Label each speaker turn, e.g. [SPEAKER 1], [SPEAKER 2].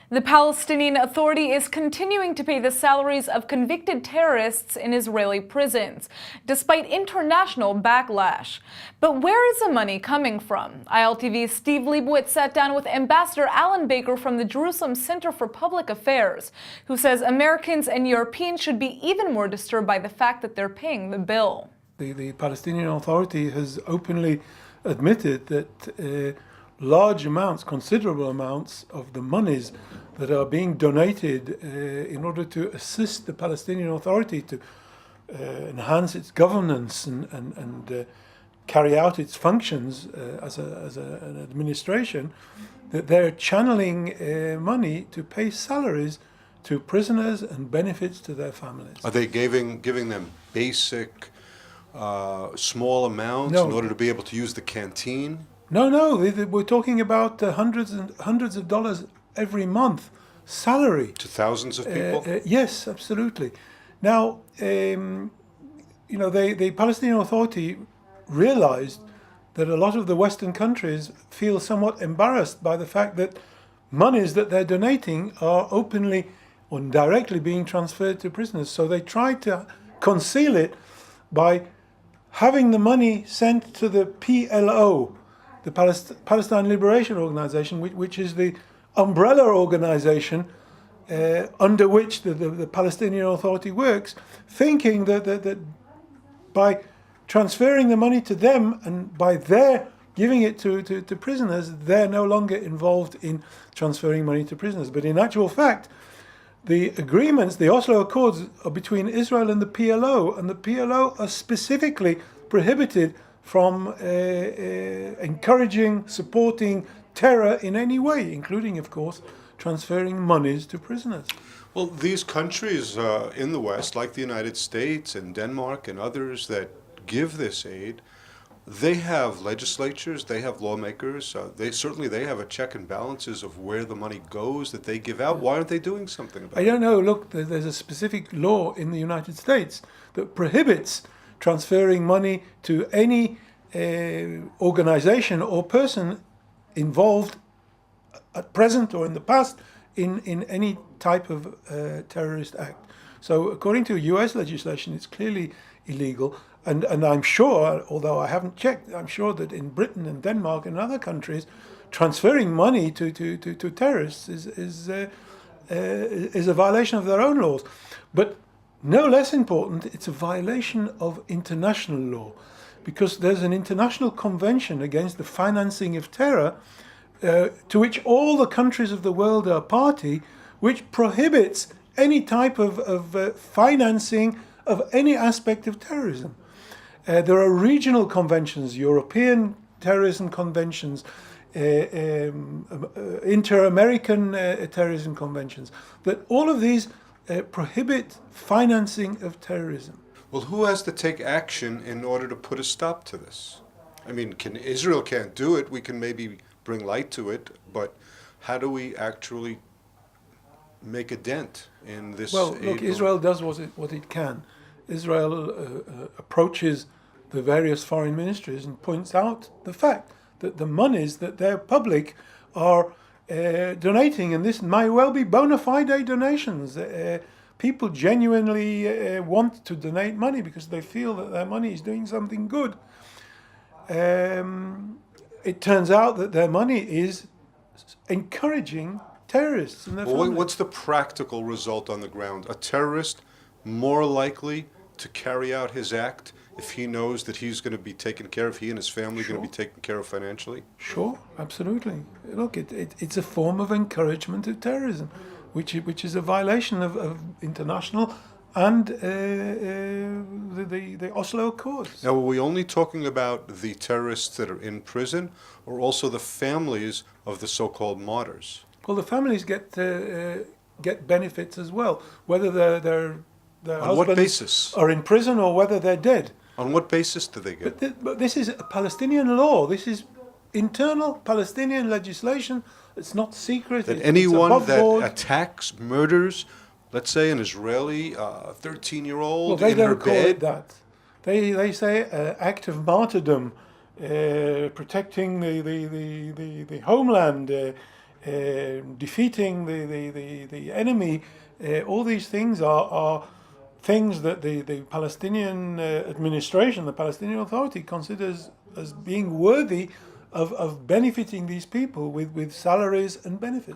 [SPEAKER 1] The Palestinian Authority is continuing to pay the salaries of convicted terrorists in Israeli prisons, despite international backlash. But where is the money coming from? ILTV's Steve Leibowitz sat down with Ambassador Alan Baker from the Jerusalem Center for Public Affairs, who says Americans and Europeans should be even more disturbed by the fact that they're paying the bill.
[SPEAKER 2] The Palestinian Authority has openly admitted that large amounts, considerable amounts of the monies that are being donated in order to assist the Palestinian Authority to enhance its governance and carry out its functions as an administration, that they're channeling money to pay salaries to prisoners and benefits to their families.
[SPEAKER 3] Are they giving them basic small amounts
[SPEAKER 2] No.
[SPEAKER 3] in order to be able to use the canteen?
[SPEAKER 2] No, we're talking about hundreds and hundreds of dollars every month salary.
[SPEAKER 3] To thousands of people?
[SPEAKER 2] Yes, absolutely. Now, the Palestinian Authority realized that a lot of the Western countries feel somewhat embarrassed by the fact that monies that they're donating are openly or indirectly being transferred to prisoners. So they tried to conceal it by having the money sent to the PLO, the Palestine Liberation Organization, which is the umbrella organization under which the Palestinian Authority works, thinking that by transferring the money to them and by their giving it to prisoners, they're no longer involved in transferring money to prisoners. But in actual fact, the agreements, the Oslo Accords, are between Israel and the PLO, and the PLO are specifically prohibited from encouraging, supporting terror in any way, including, of course, transferring monies to prisoners.
[SPEAKER 3] Well, these countries in the West, like the United States and Denmark and others that give this aid, they have legislatures, they have lawmakers, they have a check and balances of where the money goes that they give out. Why aren't they doing something about it?
[SPEAKER 2] I don't know. Look, there's a specific law in the United States that prohibits transferring money to any organization or person involved at present or in the past in any type of terrorist act. So according to US legislation, it's clearly illegal. And I'm sure, although I haven't checked, I'm sure that in Britain and Denmark and other countries, transferring money to terrorists is a violation of their own laws. But no less important, it's a violation of international law, because there's an international convention against the financing of terror to which all the countries of the world are party, which prohibits any type of financing of any aspect of terrorism. There are regional conventions, European terrorism conventions, inter-American terrorism conventions, that all of these prohibit financing of terrorism.
[SPEAKER 3] Well, who has to take action in order to put a stop to this? I mean, Israel can't do it. We can maybe bring light to it, but how do we actually make a dent in this?
[SPEAKER 2] Well, look, Israel does what it can. Israel approaches the various foreign ministries and points out the fact that the monies that their public are donating, and this may well be bona fide donations. People genuinely want to donate money because they feel that their money is doing something good. It turns out that their money is encouraging terrorists and their families.
[SPEAKER 3] What's the practical result on the ground? A terrorist more likely to carry out his act if he knows that he's going to be taken care of, he and his family are going to be taken care of financially?
[SPEAKER 2] Sure, absolutely. Look, it's a form of encouragement of terrorism, which is a violation of international and the Oslo Accords.
[SPEAKER 3] Now, are we only talking about the terrorists that are in prison, or also the families of the so-called martyrs?
[SPEAKER 2] Well, the families get benefits as well, whether their
[SPEAKER 3] On what
[SPEAKER 2] husbands
[SPEAKER 3] basis?
[SPEAKER 2] are in prison or whether they're dead.
[SPEAKER 3] On what basis do they get?
[SPEAKER 2] But this is a Palestinian law. This is internal Palestinian legislation. It's not secret.
[SPEAKER 3] That
[SPEAKER 2] it's
[SPEAKER 3] anyone
[SPEAKER 2] above
[SPEAKER 3] that
[SPEAKER 2] board.
[SPEAKER 3] attacks, murders, let's say an Israeli 13-year-old
[SPEAKER 2] Well, they
[SPEAKER 3] in her
[SPEAKER 2] don't call it
[SPEAKER 3] bed.
[SPEAKER 2] that. They say act of martyrdom, protecting the homeland, defeating the enemy. All these things are things that the Palestinian administration, the Palestinian Authority, considers as being worthy of benefiting these people with salaries and benefits.